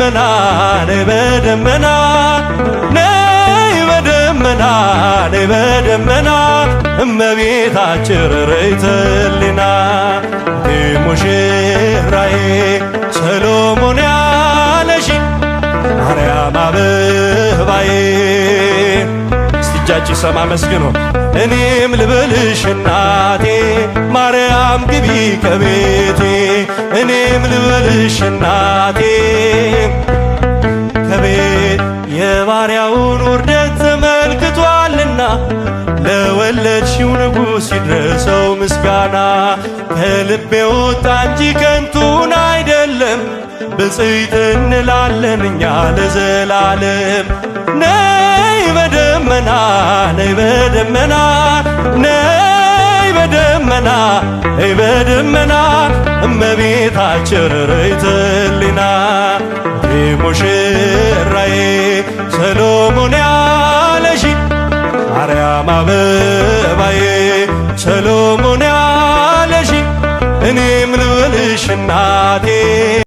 በደመና ነይ በደመና ነይ በደመና ነይ በደመና እመቤታችን ርርይተ ሕሊና ሙሽራዬ ሰሎሞን ያለሽ ማርያም አበባዬ እጃችሁ ሰማ መስግኖ እኔም ልበልሽ እናቴ ማርያም ግቢ ከቤቴ እኔም ልበልሽ እናቴ ከቤት የባሪያውን ውርደት ተመልክቷልና ለወለድሽው ንጉሥ ይድረሰው ምስጋና ከልቤ ወጣ እንጂ ከንቱን አይደለም ብፅዕት እንላለን እኛ ለዘላለም ነይ በደመና ነይ በደመና ነይ በደመና ነይ በደመና እመቤታችን ርርይተ ሕሊና ሙሽራዬ ሰሎሞን ያለሽ ማርያም አበባዬ ሰሎሞን ያለሽ እኔም ልበልሽ እናቴ